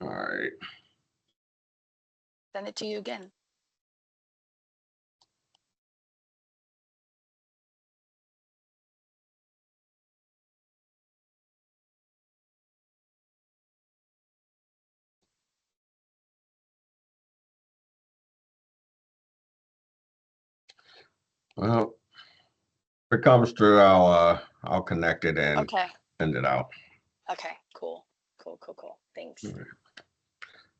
All right. Send it to you again. Well, if it comes through, I'll connect it and Okay. send it out. Okay. Cool. Thanks.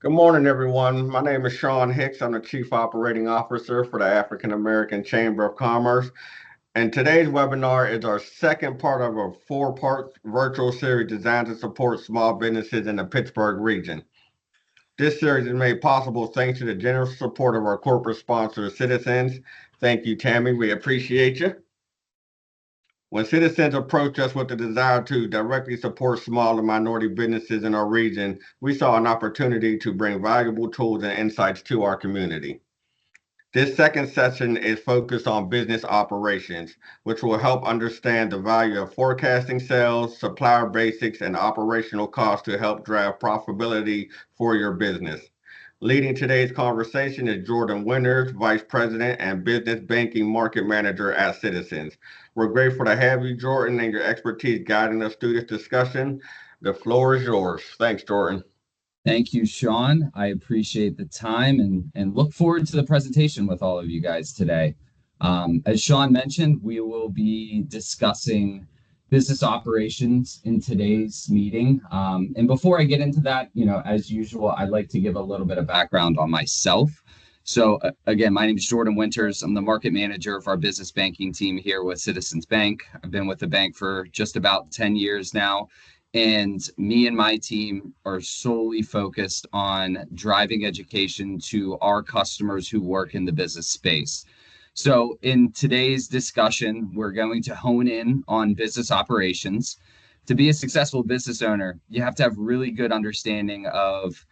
Good morning, everyone. My name is Sean Hicks. I'm the Chief Operating Officer for the African American Chamber of Commerce. And today's webinar is our second part of a four-part virtual series designed to support small businesses in the Pittsburgh region. This series is made possible thanks to the generous support of our corporate sponsor, Citizens. Thank you, Tammy. We appreciate you. When citizens approached us with the desire to directly support small and minority businesses in our region, we saw an opportunity to bring valuable tools and insights to our community. This second session is focused on business operations, which will help understand the value of forecasting sales, supplier basics, and operational costs to help drive profitability for your business. Leading today's conversation is Jordan Winters, Vice President and Business Banking Market Manager at Citizens. We're grateful to have you, Jordan, and your expertise guiding us through this discussion. The floor is yours. Thanks, Jordan. Thank you, Sean. I appreciate the time and look forward to the presentation with all of you guys today. As Sean mentioned, we will be discussing business operations in today's meeting. And before I get into that, as usual, I'd like to give a little bit of background on myself. So again, my name is Jordan Winters. I'm the market manager of our business banking team here with Citizens Bank. I've been with the bank for just about 10 years now. And me and my team are solely focused on driving education to our customers who work in the business space. So in today's discussion, we're going to hone in on business operations. To be a successful business owner, you have to have really good understanding of,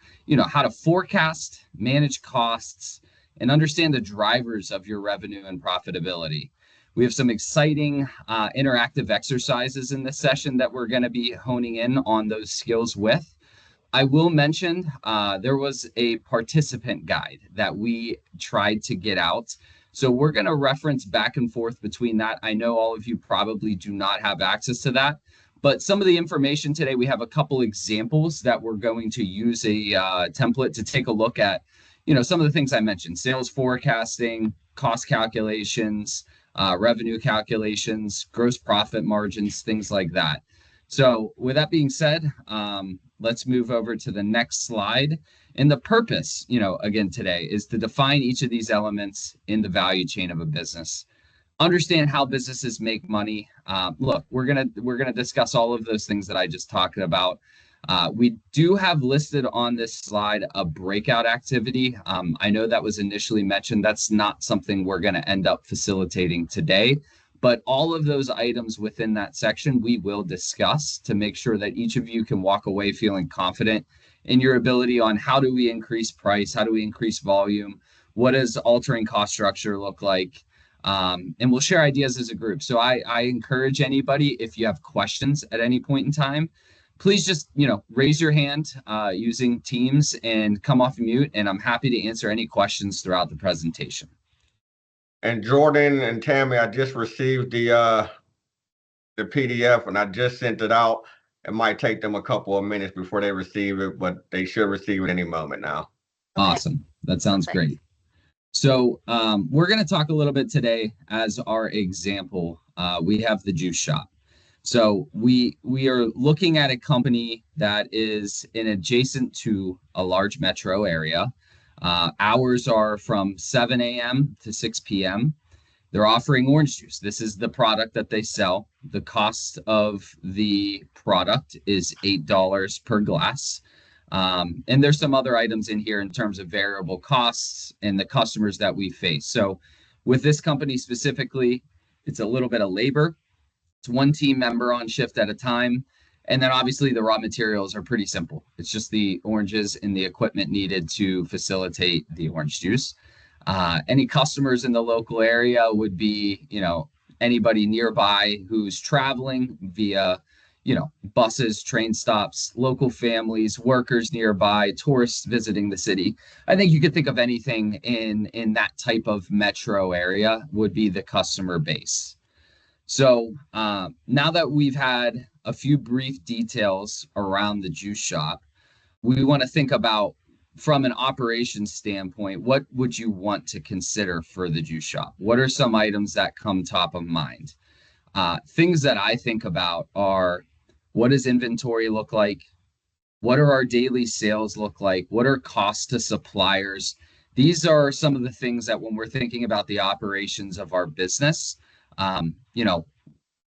how to forecast, manage costs, and understand the drivers of your revenue and profitability. We have some exciting interactive exercises in this session that we're going to be honing in on those skills with. I will mention there was a participant guide that we tried to get out. So we're going to reference back and forth between that. I know all of you probably do not have access to that, but some of the information today, we have a couple examples that we're going to use a template to take a look at, some of the things I mentioned: sales forecasting, cost calculations, revenue calculations, gross profit margins, things like that. So with that being said, let's move over to the next slide. And the purpose, again, today is to define each of these elements in the value chain of a business. Understand how businesses make money. Look, we're gonna discuss all of those things that I just talked about. We do have listed on this slide a breakout activity. I know that was initially mentioned. That's not something we're going to end up facilitating today, but all of those items within that section we will discuss to make sure that each of you can walk away feeling confident in your ability on how do we increase price, how do we increase volume, what does altering cost structure look like, and we'll share ideas as a group. So I encourage anybody, if you have questions at any point in time, please just, raise your hand using Teams and come off mute, and I'm happy to answer any questions throughout the presentation. And Jordan and Tammy, I just received the PDF and I just sent it out. It might take them a couple of minutes before they receive it, but they should receive it any moment now. Awesome. That sounds great. So we're going to talk a little bit today as our example. We have the juice shop. So we are looking at a company that is adjacent to a large metro area. Hours are from 7 a.m. to 6 p.m. They're offering orange juice. This is the product that they sell. The cost of the product is $8 per glass. And there's some other items in here in terms of variable costs and the customers that we face. So with this company specifically, it's a little bit of labor. It's one team member on shift at a time. And then obviously the raw materials are pretty simple. It's just the oranges and the equipment needed to facilitate the orange juice. Any customers in the local area would be, anybody nearby who's traveling via, buses, train stops, local families, workers nearby, tourists visiting the city. I think you could think of anything in that type of metro area would be the customer base. So now that we've had a few brief details around the juice shop, we want to think about, from an operations standpoint, what would you want to consider for the juice shop? What are some items that come top of mind? Things that I think about are, what does inventory look like? What are our daily sales look like? What are costs to suppliers? These are some of the things that when we're thinking about the operations of our business,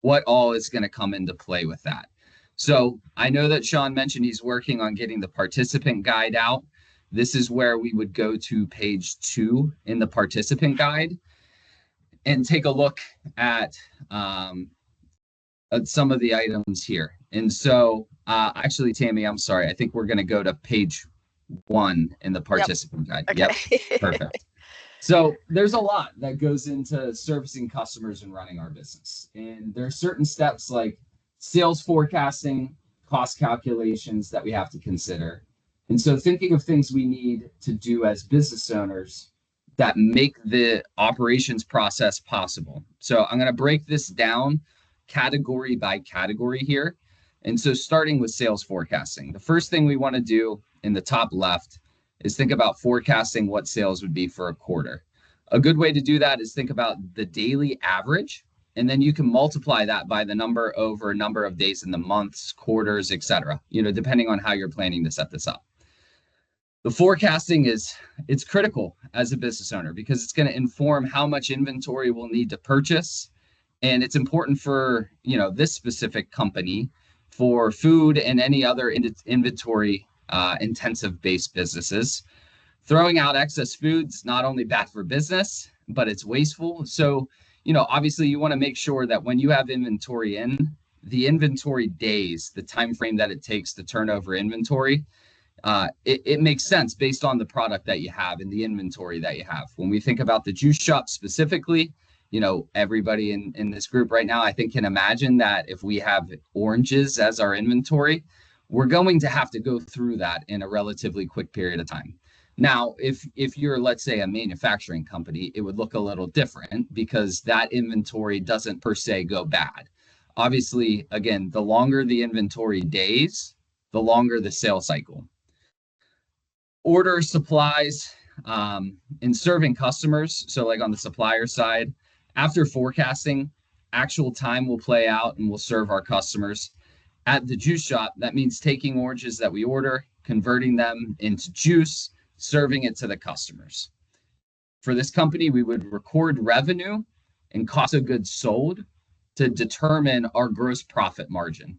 what all is going to come into play with that. So I know that Sean mentioned he's working on getting the participant guide out. This is where we would go to page 2 in the participant guide and take a look at some of the items here. And so actually, Tammy, I'm sorry. I think we're going to go to page 1 in the participant guide. Okay. Yep, perfect. So there's a lot that goes into servicing customers and running our business. And there are certain steps like sales forecasting, cost calculations that we have to consider. And so thinking of things we need to do as business owners that make the operations process possible. So I'm going to break this down category by category here. And so starting with sales forecasting, the first thing we want to do in the top left is think about forecasting what sales would be for a quarter. A good way to do that is think about the daily average, and then you can multiply that by the number over a number of days in the months, quarters, etc., depending on how you're planning to set this up. The forecasting it's critical as a business owner because it's going to inform how much inventory we'll need to purchase. And it's important for, this specific company, for food and any other inventory intensive based businesses. Throwing out excess foods not only bad for business, but it's wasteful. So, obviously you want to make sure that when you have inventory in, the inventory days, the time frame that it takes to turn over inventory, it makes sense based on the product that you have and the inventory that you have. When we think about the juice shop specifically, everybody in this group right now, I think, can imagine that if we have oranges as our inventory, we're going to have to go through that in a relatively quick period of time. Now, if you're, let's say, a manufacturing company, it would look a little different because that inventory doesn't per se go bad. Obviously, again, the longer the inventory days, the longer the sales cycle. Order supplies in serving customers. So like on the supplier side, after forecasting, actual time will play out and we'll serve our customers. At the juice shop, that means taking oranges that we order, converting them into juice, serving it to the customers. For this company, we would record revenue and cost of goods sold to determine our gross profit margin.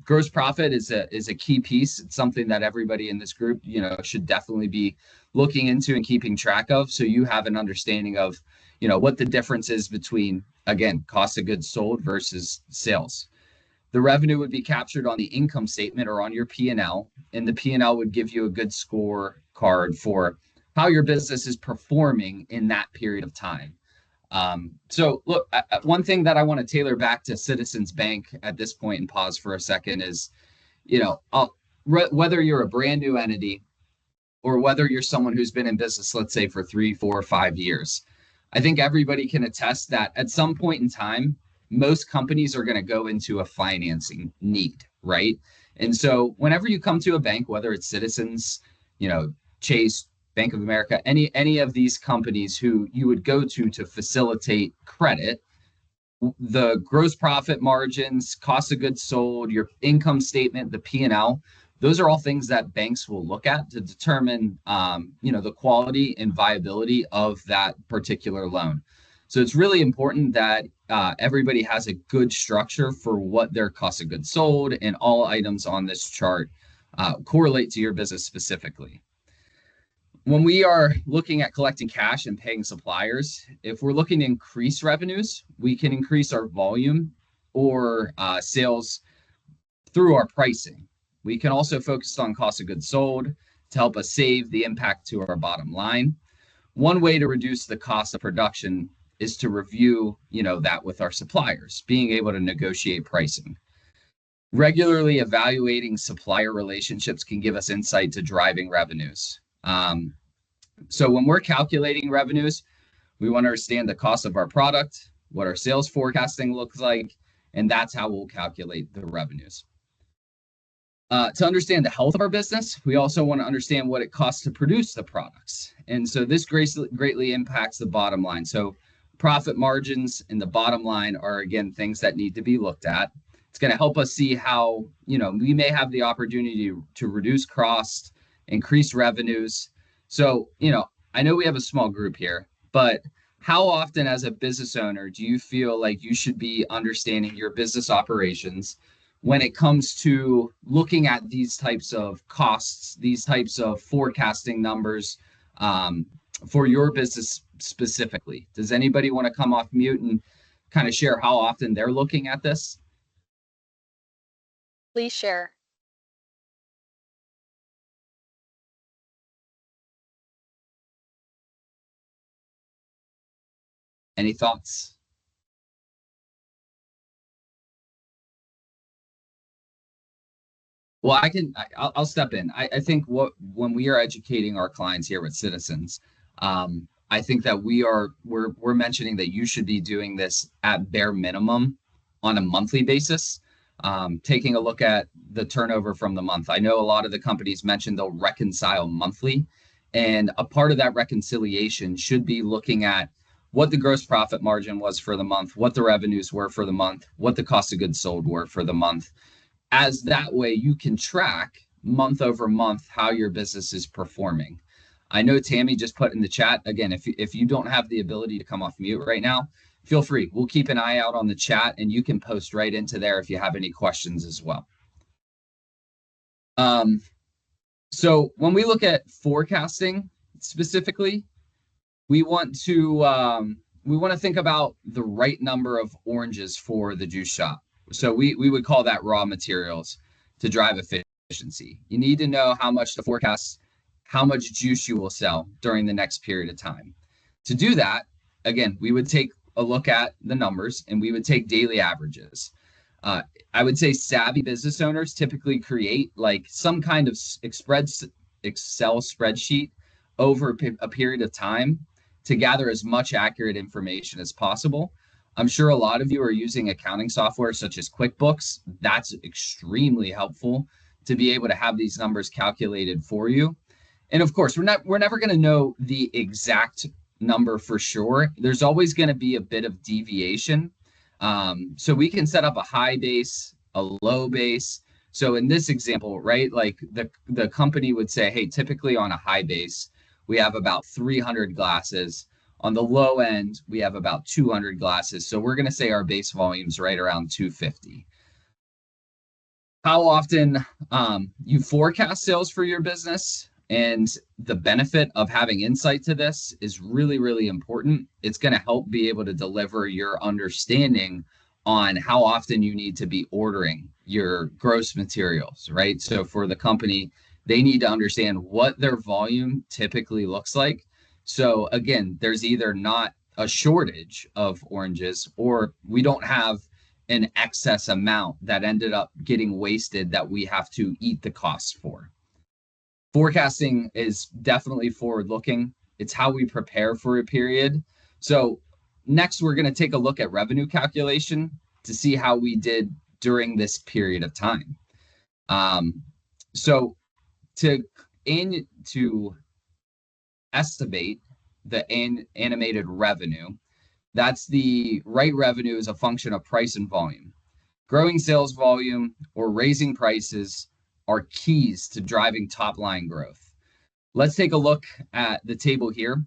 Gross profit is a key piece. It's something that everybody in this group, should definitely be looking into and keeping track of. So you have an understanding of, what the difference is between, again, cost of goods sold versus sales. The revenue would be captured on the income statement or on your P&L, and the P&L would give you a good score card for how your business is performing in that period of time. So look, one thing that I want to tailor back to Citizens Bank at this point and pause for a second is, whether you're a brand new entity or whether you're someone who's been in business, let's say for 3, 4, 5 years, I think everybody can attest that at some point in time, most companies are going to go into a financing need, right? And so whenever you come to a bank, whether it's Citizens, Chase, Bank of America, any of these companies who you would go to facilitate credit, the gross profit margins, cost of goods sold, your income statement, the P&L, those are all things that banks will look at to determine, the quality and viability of that particular loan. So it's really important that everybody has a good structure for what their cost of goods sold and all items on this chart correlate to your business specifically. When we are looking at collecting cash and paying suppliers, if we're looking to increase revenues, we can increase our volume or sales through our pricing. We can also focus on cost of goods sold to help us save the impact to our bottom line. One way to reduce the cost of production is to review, that with our suppliers, being able to negotiate pricing. Regularly evaluating supplier relationships can give us insight to driving revenues. So when we're calculating revenues, we want to understand the cost of our product, what our sales forecasting looks like, and that's how we'll calculate the revenues. To understand the health of our business, we also want to understand what it costs to produce the products. And so this greatly impacts the bottom line. So profit margins and the bottom line are, again, things that need to be looked at. It's going to help us see how, we may have the opportunity to reduce costs, increase revenues. So, I know we have a small group here, but how often as a business owner do you feel like you should be understanding your business operations when it comes to looking at these types of costs, these types of forecasting numbers for your business specifically? Does anybody want to come off mute and kind of share how often they're looking at this? Please share. Any thoughts? Well, I'll step in. I think when we are educating our clients here with Citizens, I think that we're mentioning that you should be doing this at bare minimum on a monthly basis, taking a look at the turnover from the month. I know a lot of the companies mentioned they'll reconcile monthly, and a part of that reconciliation should be looking at what the gross profit margin was for the month, what the revenues were for the month, what the cost of goods sold were for the month. As that way you can track month over month how your business is performing. I know Tammy just put in the chat, again, if you don't have the ability to come off mute right now, feel free. We'll keep an eye out on the chat and you can post right into there if you have any questions as well. So when we look at forecasting specifically, we want to think about the right number of oranges for the juice shop. So we would call that raw materials to drive efficiency. You need to know how much to forecast, how much juice you will sell during the next period of time. To do that, again, we would take a look at the numbers and we would take daily averages. I would say savvy business owners typically create like some kind of Excel spreadsheet over a period of time to gather as much accurate information as possible. I'm sure a lot of you are using accounting software such as QuickBooks. That's extremely helpful to be able to have these numbers calculated for you. And of course, we're never going to know the exact number for sure. There's always going to be a bit of deviation. So we can set up a high base, a low base. So in this example, right, like the company would say, hey, typically on a high base, we have about 300 glasses. On the low end, we have about 200 glasses. So we're going to say our base volume is right around 250. How often you forecast sales for your business and the benefit of having insight to this is really, really important. It's going to help be able to deliver your understanding on how often you need to be ordering your gross materials, right? So for the company, they need to understand what their volume typically looks like. So again, there's either not a shortage of oranges or we don't have an excess amount that ended up getting wasted that we have to eat the costs for. Forecasting is definitely forward-looking. It's how we prepare for a period. So next, we're going to take a look at revenue calculation to see how we did during this period of time. So to estimate the animated revenue, that's the right revenue is a function of price and volume. Growing sales volume or raising prices are keys to driving top line growth. Let's take a look at the table here.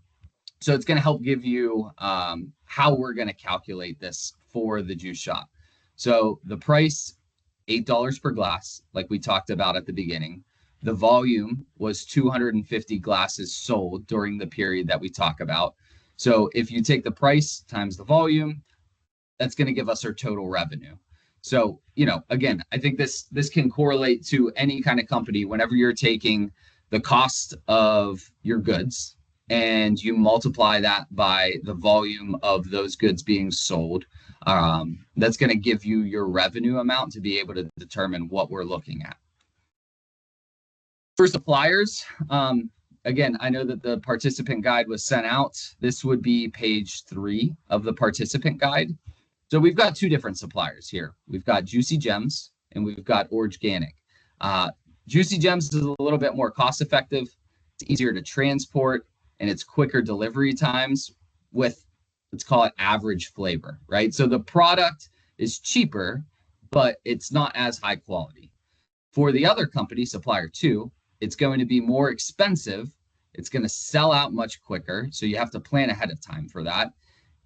So it's going to help give you how we're going to calculate this for the juice shop. So the price, $8 per glass, like we talked about at the beginning. The volume was 250 glasses sold during the period that we talk about. So if you take the price times the volume, that's going to give us our total revenue. So, again, I think this can correlate to any kind of company whenever you're taking the cost of your goods and you multiply that by the volume of those goods being sold. That's going to give you your revenue amount to be able to determine what we're looking at. For suppliers, again, I know that the participant guide was sent out. This would be page 3 of the participant guide. So we've got 2 different suppliers here. We've got Juicy Gems and we've got Organic. Juicy Gems is a little bit more cost effective. It's easier to transport and it's quicker delivery times with, let's call it, average flavor, right? So the product is cheaper, but it's not as high quality. For the other company, supplier 2, it's going to be more expensive. It's going to sell out much quicker. So you have to plan ahead of time for that.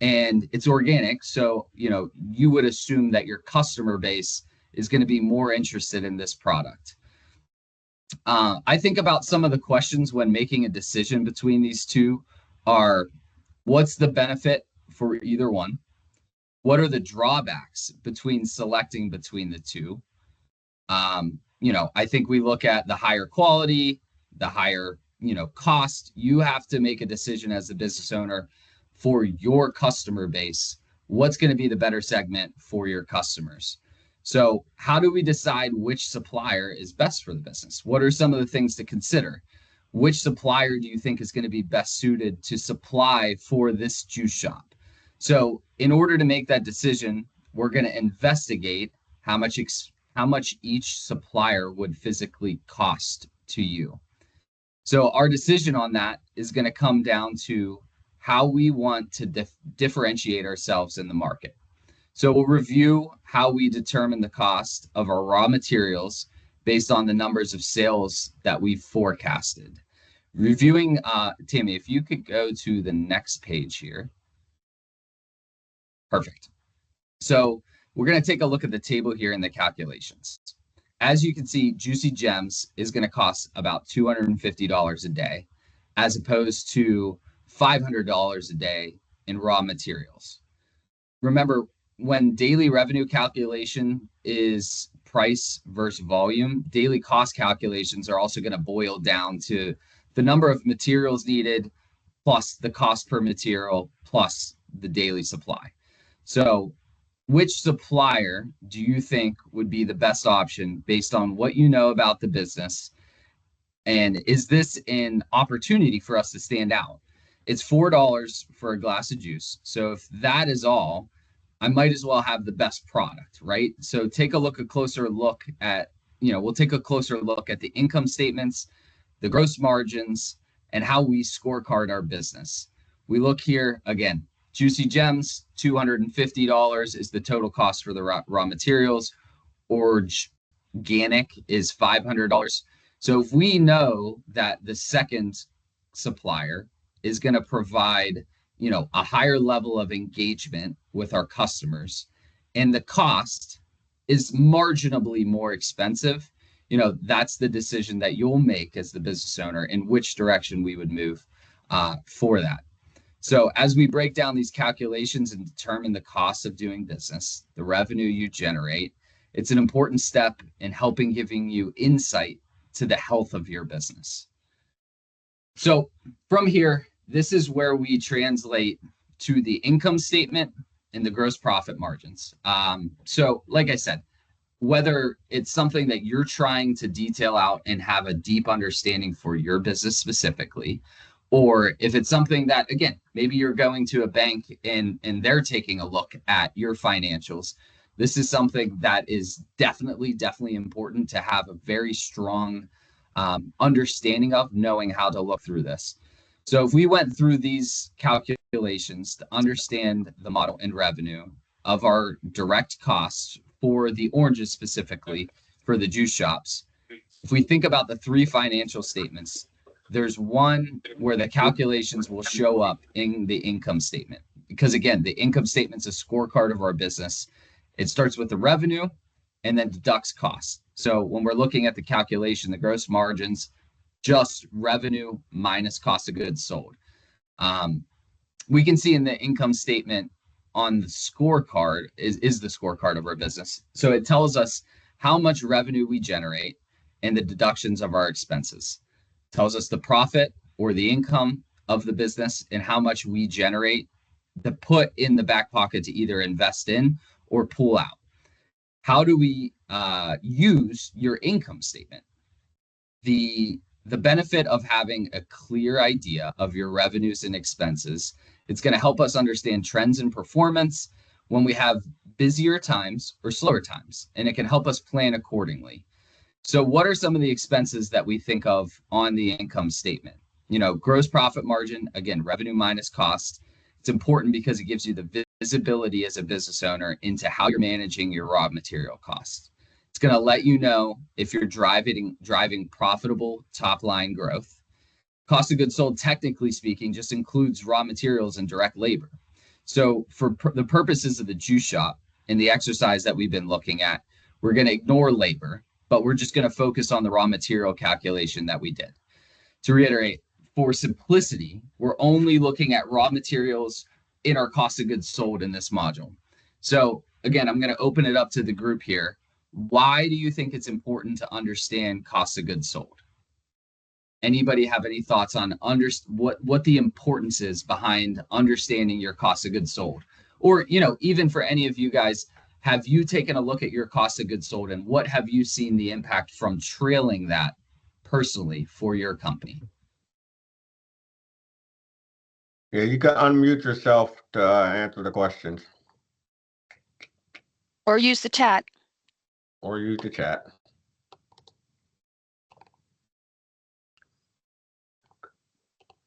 And it's organic. So, you would assume that your customer base is going to be more interested in this product. I think about some of the questions when making a decision between these 2 are, what's the benefit for either one? What are the drawbacks between selecting between the 2? I think we look at the higher quality, the higher, cost. You have to make a decision as a business owner for your customer base. What's going to be the better segment for your customers? So how do we decide which supplier is best for the business? What are some of the things to consider? Which supplier do you think is going to be best suited to supply for this juice shop? So in order to make that decision, we're going to investigate how much each supplier would physically cost to you. So our decision on that is going to come down to how we want to differentiate ourselves in the market. So we'll review how we determine the cost of our raw materials based on the numbers of sales that we've forecasted. Reviewing, Tammy, if you could go to the next page here. Perfect. So we're going to take a look at the table here in the calculations. As you can see, Juicy Gems is going to cost about $250 a day, as opposed to $500 a day in raw materials. Remember, when daily revenue calculation is price versus volume, daily cost calculations are also going to boil down to the number of materials needed plus the cost per material plus the daily supply. So which supplier do you think would be the best option based on what you know about the business? And is this an opportunity for us to stand out? It's $4 for a glass of juice. So if that is all, I might as well have the best product, right? So take a closer look at, we'll take a closer look at the income statements, the gross margins, and how we scorecard our business. We look here again, Juicy Gems, $250 is the total cost for the raw materials. Organic is $500. So if we know that the second supplier is going to provide, a higher level of engagement with our customers, and the cost is marginally more expensive, that's the decision that you'll make as the business owner in which direction we would move for that. So as we break down these calculations and determine the cost of doing business, the revenue you generate, it's an important step in giving you insight to the health of your business. So from here, this is where we translate to the income statement and the gross profit margins. So like I said, whether it's something that you're trying to detail out and have a deep understanding for your business specifically, or if it's something that, again, maybe you're going to a bank and they're taking a look at your financials, this is something that is definitely important to have a very strong understanding of, knowing how to look through this. So if we went through these calculations to understand the model and revenue of our direct costs for the oranges specifically, for the juice shops, if we think about the 3 financial statements, there's one where the calculations will show up in the income statement. Because again, the income statement's a scorecard of our business. It starts with the revenue and then deducts costs. So when we're looking at the calculation, the gross margins, just revenue minus cost of goods sold. We can see in the income statement on the scorecard is the scorecard of our business. So it tells us how much revenue we generate and the deductions of our expenses. It tells us the profit or the income of the business and how much we generate to put in the back pocket to either invest in or pull out. How do we use your income statement? The benefit of having a clear idea of your revenues and expenses, it's going to help us understand trends in performance when we have busier times or slower times, and it can help us plan accordingly. So what are some of the expenses that we think of on the income statement? Gross profit margin, again, revenue minus cost. It's important because it gives you the visibility as a business owner into how you're managing your raw material costs. It's going to let you know if you're driving profitable top line growth. Cost of goods sold, technically speaking, just includes raw materials and direct labor. So for the purposes of the juice shop and the exercise that we've been looking at, we're going to ignore labor, but we're just going to focus on the raw material calculation that we did. To reiterate, for simplicity, we're only looking at raw materials in our cost of goods sold in this module. So again, I'm going to open it up to the group here. Why do you think it's important to understand cost of goods sold? Anybody have any thoughts on what the importance is behind understanding your cost of goods sold? Or, even for any of you guys, have you taken a look at your cost of goods sold and what have you seen the impact from trailing that personally for your company? Yeah, you can unmute yourself to answer the questions. Or use the chat. Or use the chat.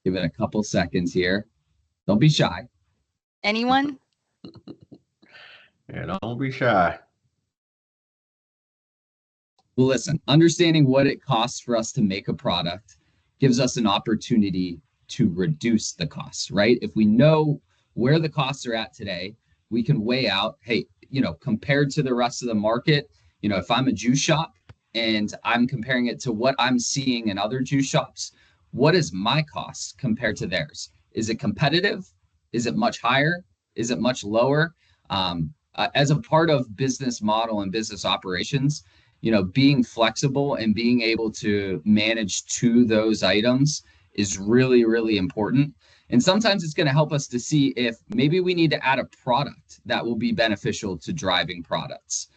Give it a couple seconds here. Don't be shy. Anyone? Yeah, don't be shy. Well, listen, understanding what it costs for us to make a product gives us an opportunity to reduce the costs, right? If we know where the costs are at today, we can weigh out, hey, compared to the rest of the market, if I'm a juice shop and I'm comparing it to what I'm seeing in other juice shops, what is my cost compared to theirs? Is it competitive? Is it much higher? Is it much lower? As a part of business model and business operations, being flexible and being able to manage to those items is really, really important. And sometimes it's going to help us to see if maybe we need to add a product that will be beneficial to driving products.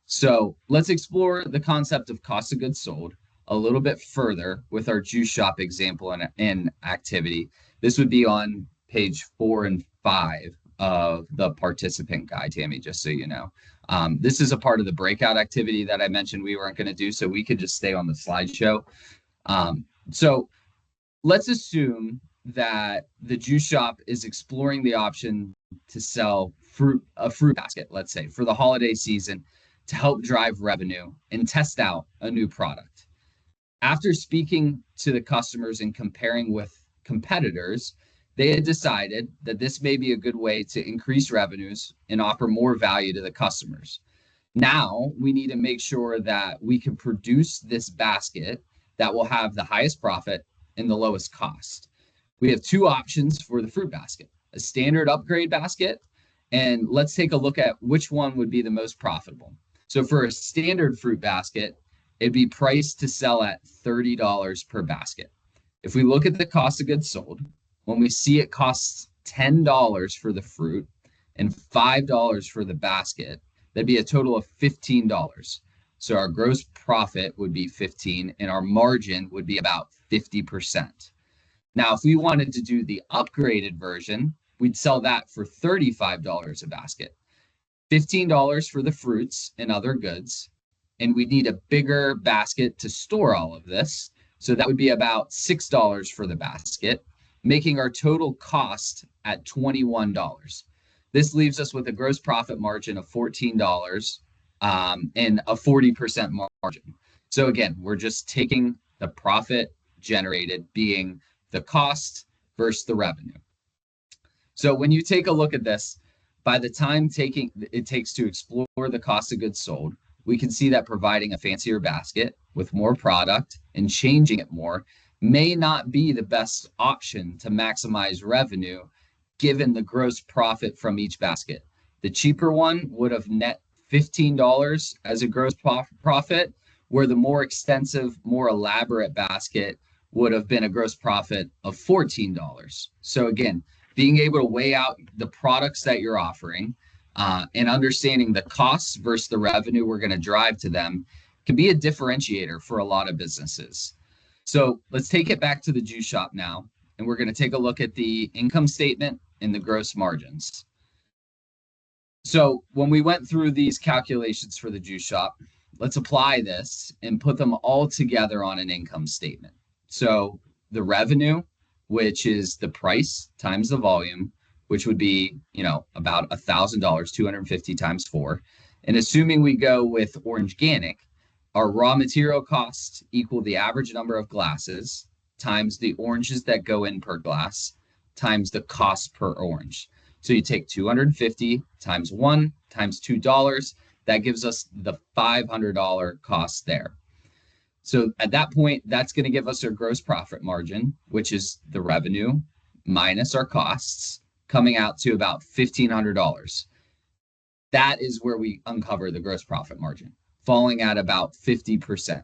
So let's explore the concept of cost of goods sold a little bit further with our juice shop example and activity. This would be on page 4 and 5 of the participant guide, Tammy, just so you know. This is a part of the breakout activity that I mentioned we weren't going to do, so we could just stay on the slideshow. So let's assume that the juice shop is exploring the option to sell a fruit basket, let's say, for the holiday season to help drive revenue and test out a new product. After speaking to the customers and comparing with competitors, they had decided that this may be a good way to increase revenues and offer more value to the customers. Now we need to make sure that we can produce this basket that will have the highest profit and the lowest cost. We have two options for the fruit basket, a standard upgrade basket, and let's take a look at which one would be the most profitable. So for a standard fruit basket, it'd be priced to sell at $30 per basket. If we look at the cost of goods sold, when we see it costs $10 for the fruit and $5 for the basket, that'd be a total of $15. So our gross profit would be 15 and our margin would be about 50%. Now, if we wanted to do the upgraded version, we'd sell that for $35 a basket, $15 for the fruits and other goods, and we'd need a bigger basket to store all of this. So that would be about $6 for the basket, making our total cost at $21. This leaves us with a gross profit margin of $14 and a 40% margin. So again, we're just taking the profit generated being the cost versus the revenue. So when you take a look at this, by the time it takes to explore the cost of goods sold, we can see that providing a fancier basket with more product and changing it more may not be the best option to maximize revenue given the gross profit from each basket. The cheaper one would have net $15 as a gross profit, where the more extensive, more elaborate basket would have been a gross profit of $14. So again, being able to weigh out the products that you're offering and understanding the costs versus the revenue we're going to drive to them can be a differentiator for a lot of businesses. So let's take it back to the juice shop now, and we're going to take a look at the income statement and the gross margins. So when we went through these calculations for the juice shop, let's apply this and put them all together on an income statement. So the revenue, which is the price times the volume, which would be, about $1,000, 250 times 4. And assuming we go with Orangeganic, our raw material costs equal the average number of glasses times the oranges that go in per glass times the cost per orange. So you take 250 times 1 times $2. That gives us the $500 cost there. So at that point, that's going to give us our gross profit margin, which is the revenue minus our costs, coming out to about $1,500. That is where we uncover the gross profit margin, falling at about 50%.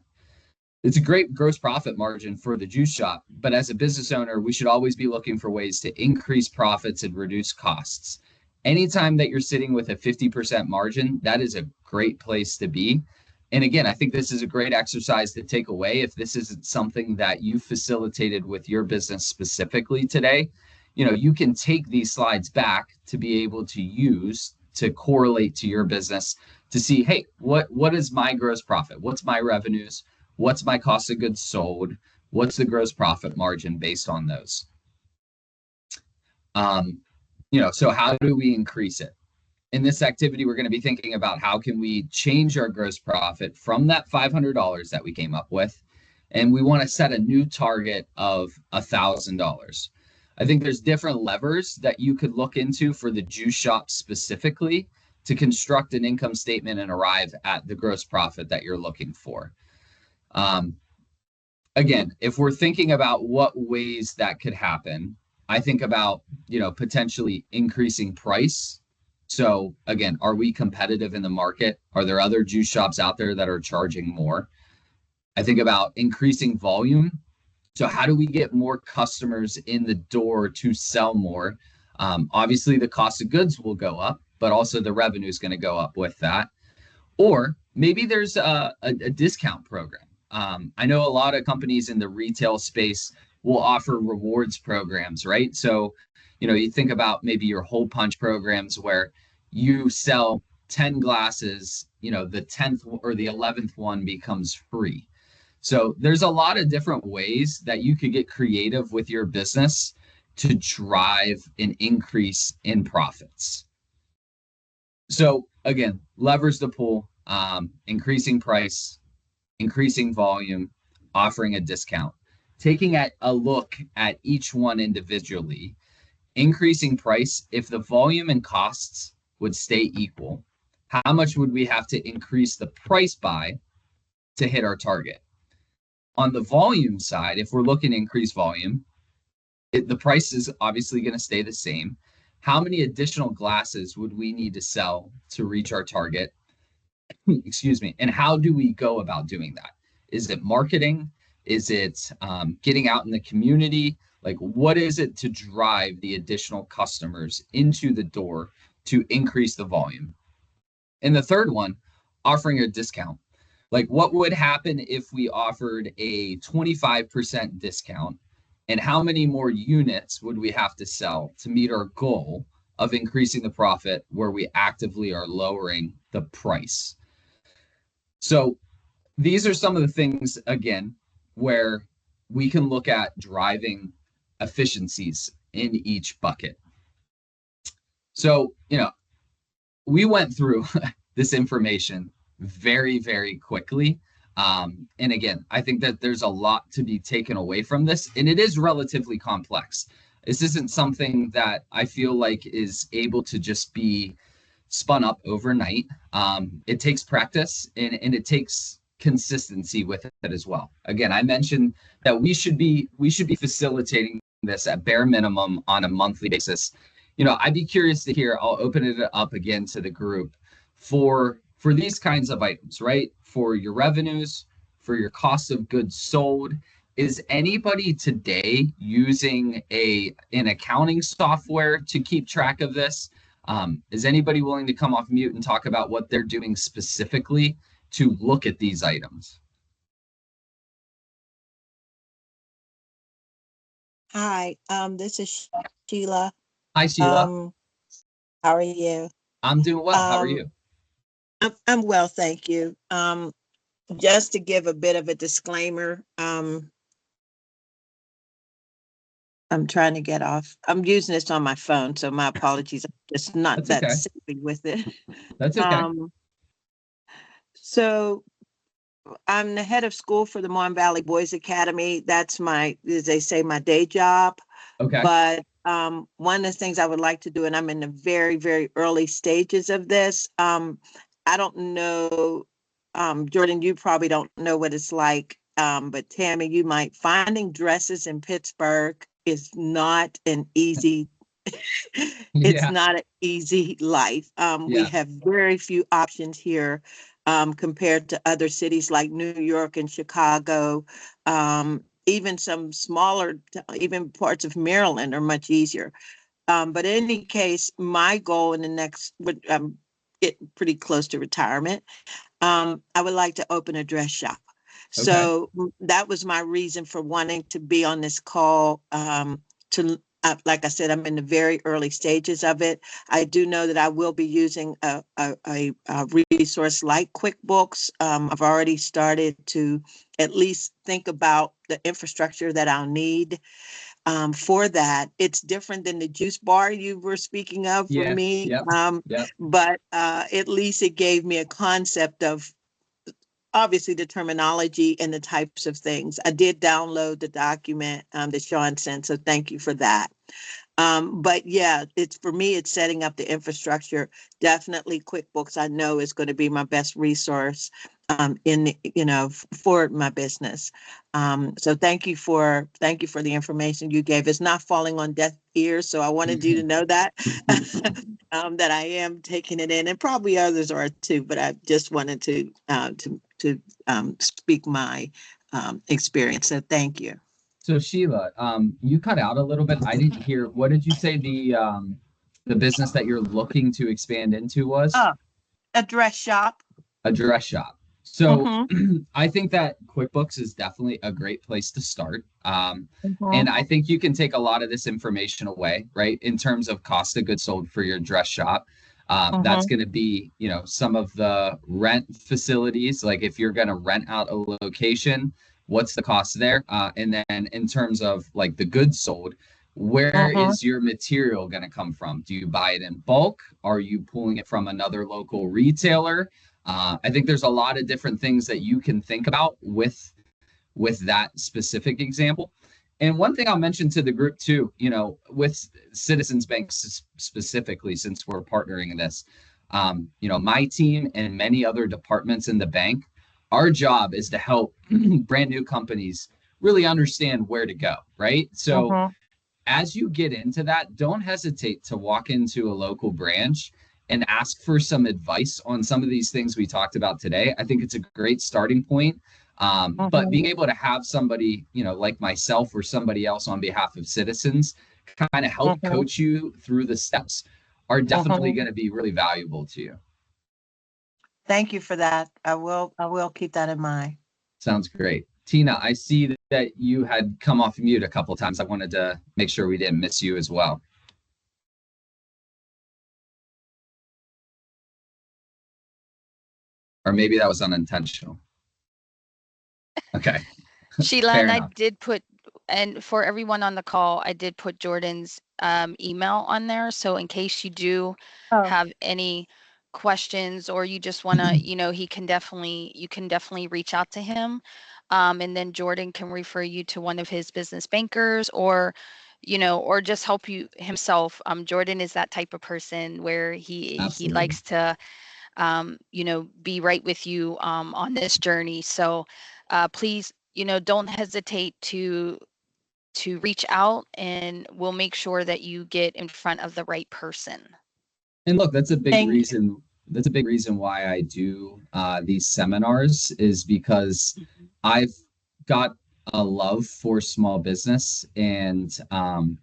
It's a great gross profit margin for the juice shop, but as a business owner, we should always be looking for ways to increase profits and reduce costs. Anytime that you're sitting with a 50% margin, that is a great place to be. And again, I think this is a great exercise to take away if this isn't something that you facilitated with your business specifically today. You can take these slides back to be able to use to correlate to your business to see, hey, what is my gross profit? What's my revenues? What's my cost of goods sold? What's the gross profit margin based on those? So how do we increase it? In this activity, we're going to be thinking about how can we change our gross profit from that $500 that we came up with, and we want to set a new target of $1,000. I think there's different levers that you could look into for the juice shop specifically to construct an income statement and arrive at the gross profit that you're looking for. Again, if we're thinking about what ways that could happen, I think about, potentially increasing price. So again, are we competitive in the market? Are there other juice shops out there that are charging more? I think about increasing volume. So how do we get more customers in the door to sell more? Obviously, the cost of goods will go up, but also the revenue is going to go up with that. Or maybe there's a discount program. I know a lot of companies in the retail space will offer rewards programs, right? So, you think about maybe your hole punch programs where you sell 10 glasses, the 10th or the 11th one becomes free. So there's a lot of different ways that you could get creative with your business to drive an increase in profits. So again, levers to pull, increasing price, increasing volume, offering a discount, taking a look at each one individually, increasing price. If the volume and costs would stay equal, how much would we have to increase the price by to hit our target? On the volume side, if we're looking to increase volume, the price is obviously going to stay the same. How many additional glasses would we need to sell to reach our target? Excuse me. And how do we go about doing that? Is it marketing? Is it getting out in the community? Like, what is it to drive the additional customers into the door to increase the volume? And the third one, offering a discount. Like, what would happen if we offered a 25% discount? And how many more units would we have to sell to meet our goal of increasing the profit where we actively are lowering the price? So these are some of the things, again, where we can look at driving efficiencies in each bucket. So, we went through this information very, very quickly. And again, I think that there's a lot to be taken away from this, and it is relatively complex. This isn't something that I feel like is able to just be spun up overnight. It takes practice and it takes consistency with it as well. Again, I mentioned that we should be facilitating this at bare minimum on a monthly basis. I'd be curious to hear, I'll open it up again to the group for these kinds of items, right? For your revenues, for your cost of goods sold, is anybody today using an accounting software to keep track of this? Is anybody willing to come off mute and talk about what they're doing specifically to look at these items? Hi, this is Sheila. Hi, Sheila. How are you? I'm doing well. How are you? I'm well, thank you. Just to give a bit of a disclaimer, I'm trying to get off. I'm using this on my phone, so my apologies. I'm just not That's that okay. savvy with it. That's okay. So I'm the head of school for the Mon Valley Boys Academy. That's my, as they say, my day job. Okay. But one of the things I would like to do, and I'm in the very, very early stages of this. I don't know, Jordan, you probably don't know what it's like, but Tammy, you might. Finding dresses in Pittsburgh is not an easy. It's Yeah. not an easy life. We Yeah. have very few options here compared to other cities like New York and Chicago. Even some smaller, even parts of Maryland are much easier. But in any case, my goal in the next, get pretty close to retirement. I would like to open a dress shop. Okay. So that was my reason for wanting to be on this call. Like I said, I'm in the very early stages of it. I do know that I will be using a resource like QuickBooks. I've already started to at least think about the infrastructure that I'll need for that. It's different than the juice bar you were speaking of for Yeah. me. Yep. Yep. But at least it gave me a concept of obviously the terminology and the types of things. I did download the document that Sean sent, so thank you for that. But yeah, it's for me, it's setting up the infrastructure. Definitely QuickBooks, I know, is going to be my best resource for my business. So thank you for the information you gave. It's not falling on deaf ears, so I wanted you to know that that I am taking it in, and probably others are too. But I just wanted to speak my experience. So thank you. So Sheila, you cut out a little bit. I didn't hear. What did you say the business that you're looking to expand into was? A dress shop. A dress shop. So Mhm. I think that QuickBooks is definitely a great place to start. Mhm. And I think you can take a lot of this information away, right? In terms of cost of goods sold for your dress shop. That's going to be, some of the rent facilities. Like if you're going to rent out a location, what's the cost there? And then in terms of like the goods sold, where is your material going to come from? Do you buy it in bulk? Are you pulling it from another local retailer? I think there's a lot of different things that you can think about with that specific example. And one thing I'll mention to the group too, with Citizens Bank specifically, since we're partnering in this, my team and many other departments in the bank, our job is to help brand new companies really understand where to go, right? So as you get into that, don't hesitate to walk into a local branch and ask for some advice on some of these things we talked about today. I think it's a great starting point. But being able to have somebody, like myself or somebody else on behalf of Citizens kind of help coach you through the steps are definitely going to be really valuable to you. Thank you for that. I will keep that in mind. Sounds great. Tina, I see that you had come off mute a couple of times. I wanted to make sure we didn't miss you as well. Or maybe that was unintentional. Okay. Sheila, Fair and enough. I did put, and for everyone on the call, I did put Jordan's email on there. So in case you do have any questions or you just want to, you can definitely reach out to him. And then Jordan can refer you to one of his business bankers or just help you himself. Jordan is that type of person where he Absolutely. likes to be right with you on this journey. So please, don't hesitate to reach out, and we'll make sure that you get in front of the right person. And look, that's a big Thank you. reason. That's a big reason why I do these seminars is because I've got a love for small business, and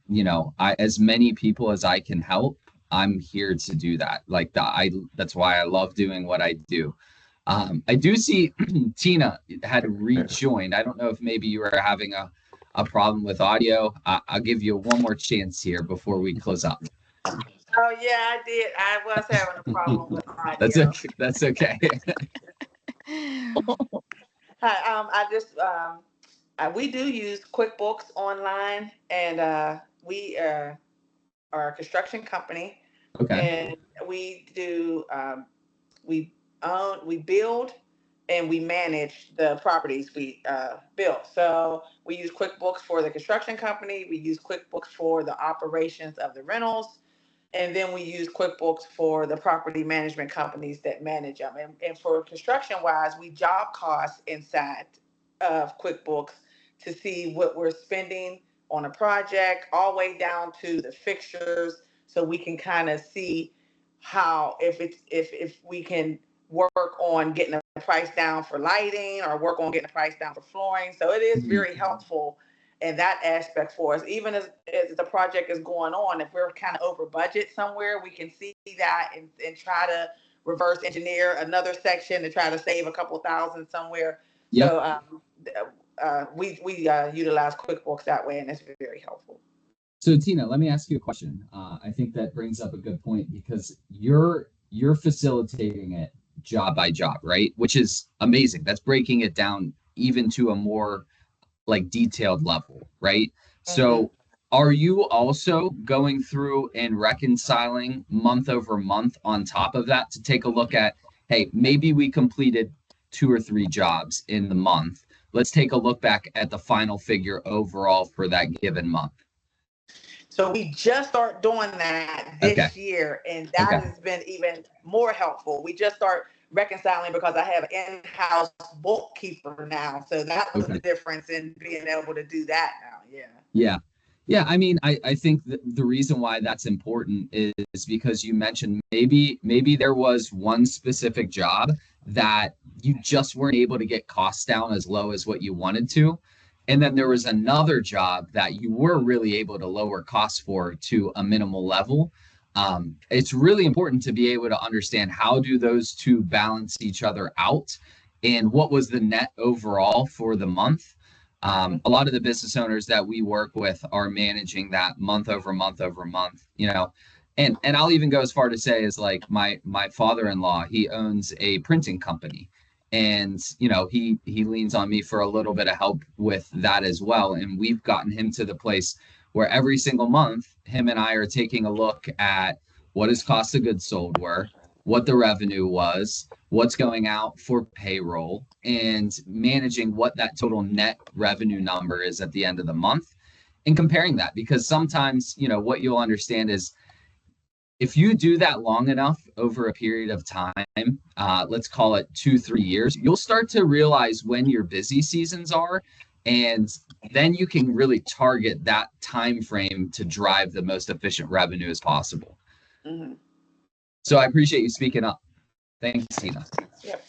you know, as many people as I can help, I'm here to do that. Like that's why I love doing what I do. I do see Tina had rejoined. I don't know if maybe you were having a problem with audio. I'll give you one more chance here before we close up. Oh yeah, I did. I was having a problem with audio. That's okay. That's okay. Hi, I just we do use QuickBooks Online, and we are a construction company, Okay. and we do we we build and we manage the properties we build. So we use QuickBooks for the construction company. We use QuickBooks for the operations of the rentals. And then we use QuickBooks for the property management companies that manage them. And for construction wise, we job costs inside of QuickBooks to see what we're spending on a project, all the way down to the fixtures, so we can kind of see how if we can work on getting a price down for lighting or work on getting a price down for flooring. So it is very helpful in that aspect for us. Even as the project is going on, if we're kind of over budget somewhere, we can see that and try to reverse engineer another section to try to save a couple thousand somewhere. Yep. So we utilize QuickBooks that way, and it's very helpful. So Tina, let me ask you a question. I think that brings up a good point, because you're facilitating it job by job, right? Which is amazing. That's breaking it down even to a more like detailed level, right? So are you also going through and reconciling month over month on top of that to take a look at, hey, maybe we completed 2 or 3 jobs in the month. Let's take a look back at the final figure overall for that given month. So we just start doing that this year, and that has been even more helpful. We just start reconciling because I have an in-house bookkeeper now. So that was the difference in being able to do that now. Yeah. I mean, I think the reason why that's important is because you mentioned maybe there was one specific job that you just weren't able to get costs down as low as what you wanted to. And then there was another job that you were really able to lower costs for to a minimal level. It's really important to be able to understand how do those two balance each other out, and what was the net overall for the month. A lot of the business owners that we work with are managing that month over month over month, you know, and I'll even go as far to say is like my father-in-law, he owns a printing company, and you know, he leans on me for a little bit of help with that as well. And we've gotten him to the place where every single month, him and I are taking a look at what his cost of goods sold were, what the revenue was, what's going out for payroll, and managing what that total net revenue number is at the end of the month, and comparing that. Because sometimes, you know, what you'll understand is if you do that long enough over a period of time, let's call it 2-3 years, you'll start to realize when your busy seasons are, and then you can really target that time frame to drive the most efficient revenue as possible. So I appreciate you speaking up. Thanks, Tina. Yep.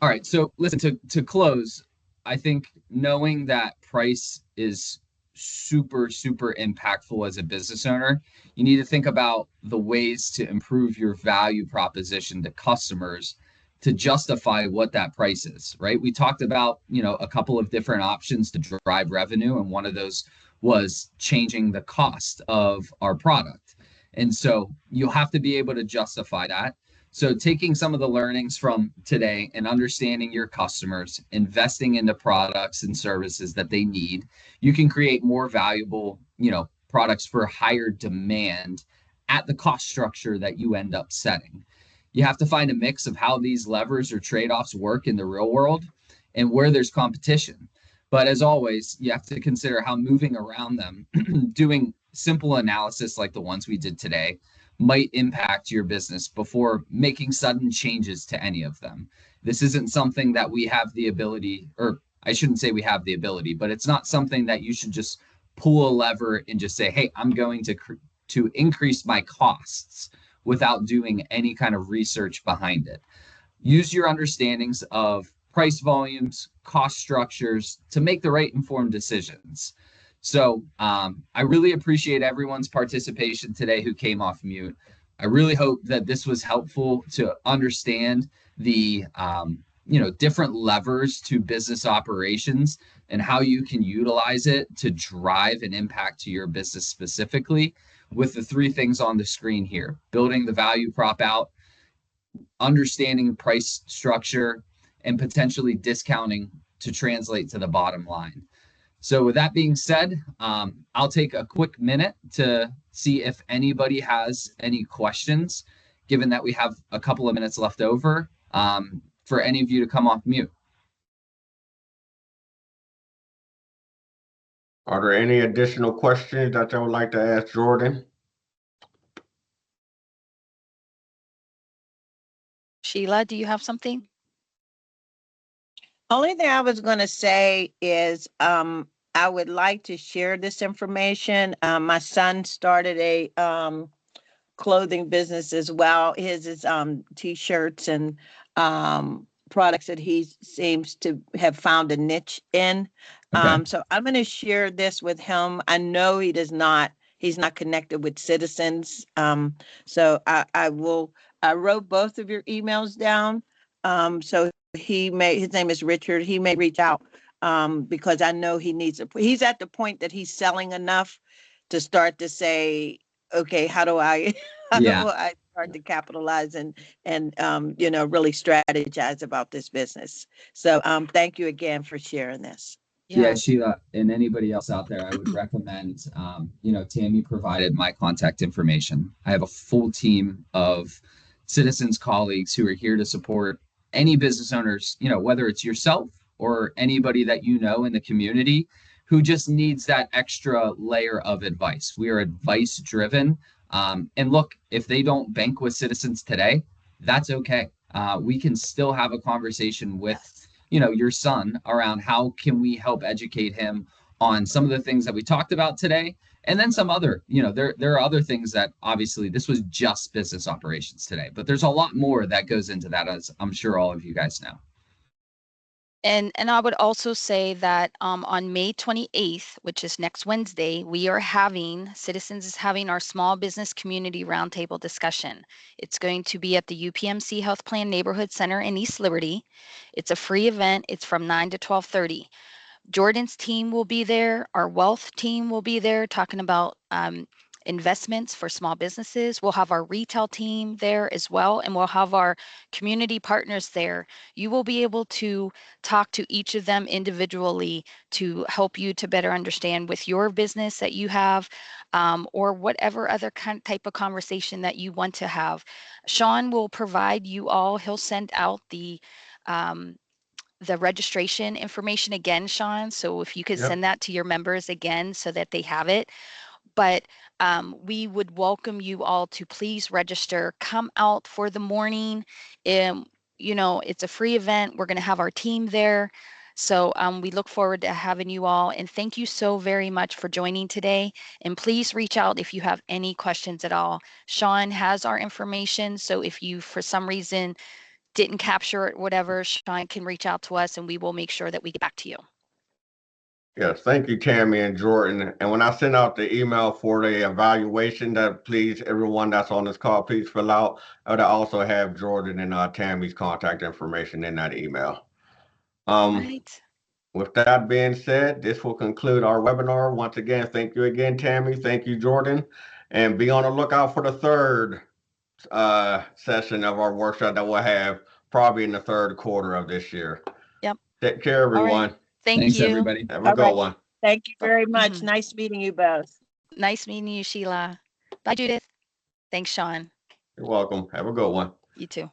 All right, so listen, to close, I think knowing that price is super impactful as a business owner, you need to think about the ways to improve your value proposition to customers to justify what that price is, right? We talked about, you know, a couple of different options to drive revenue, and one of those was changing the cost of our product. And so you'll have to be able to justify that. So taking some of the learnings from today and understanding your customers, investing into products and services that they need, you can create more valuable, you know, products for higher demand at the cost structure that you end up setting. You have to find a mix of how these levers or trade-offs work in the real world and where there's competition. But as always, you have to consider how moving around them, doing simple analysis like the ones we did today, might impact your business before making sudden changes to any of them. This isn't something that we have the ability, or I shouldn't say we have the ability, but it's not something that you should just pull a lever and just say, hey, I'm going to increase my costs without doing any kind of research behind it. Use your understandings of price volumes, cost structures to make the right informed decisions. So I really appreciate everyone's participation today who came off mute. I really hope that this was helpful to understand the different levers to business operations and how you can utilize it to drive an impact to your business specifically, with the three things on the screen here: building the value prop out, understanding price structure, and potentially discounting to translate to the bottom line. So with that being said, I'll take a quick minute to see if anybody has any questions, given that we have a couple of minutes left over, for any of you to come off mute. Are there any additional questions that you would like to ask Jordan? Sheila, do you have something? Only thing I was going to say is I would like to share this information. My son started a clothing business as well. His is t-shirts and products that he seems to have found a niche in. Okay. So I'm going to share this with him. I know he's not connected with Citizens. So I wrote both of your emails down. So his name is Richard. He may reach out because I know he's at the point that he's selling enough to start to say, okay, how do I start to capitalize and really strategize about this business. So thank you again for sharing this. Yeah, Sheila, and anybody else out there, I would recommend, Tammy provided my contact information. I have a full team of Citizens colleagues who are here to support any business owners, whether it's yourself or anybody that you know in the community who just needs that extra layer of advice. We are advice driven. And look, if they don't bank with Citizens today, that's okay. We can still have a conversation with your son around how can we help educate him on some of the things that we talked about today, and then some other, there are other things that obviously this was just business operations today, but there's a lot more that goes into that, as I'm sure all of you guys know. And I would also say that on May 28th, which is next Wednesday, Citizens is having our small business community roundtable discussion. It's going to be at the UPMC Health Plan Neighborhood Center in East Liberty. It's a free event. It's from 9 to 12:30. Jordan's team will be there. Our wealth team will be there talking about investments for small businesses. We'll have our retail team there as well, and we'll have our community partners there. You will be able to talk to each of them individually to help you to better understand with your business that you have, or whatever other type of conversation that you want to have. Sean will provide you all, he'll send out the registration information again, Sean. So if you could send that to your members again so that they have it. But we would welcome you all to please register, come out for the morning. It's a free event. We're going to have our team there. So we look forward to having you all. And thank you so very much for joining today. And please reach out if you have any questions at all. Sean has our information. So if you, for some reason, didn't capture it, whatever, Sean can reach out to us and we will make sure that we get back to you. Yes, thank you, Tammy and Jordan. And when I send out the email for the evaluation, that please, everyone that's on this call, please fill out. I would also have Jordan and Tammy's contact information in that email. Right. With that being said, this will conclude our webinar. Once again, thank you again, Tammy. Thank you, Jordan. And be on the lookout for the third session of our workshop that we'll have probably in the third quarter of this year. Yep. Take care, everyone. Thanks, you. everybody. Have a good one. Thank you very much. Nice meeting you both. Nice meeting you, Sheila. Bye, Judith. Thanks, Sean. You're welcome. Have a good one. You too.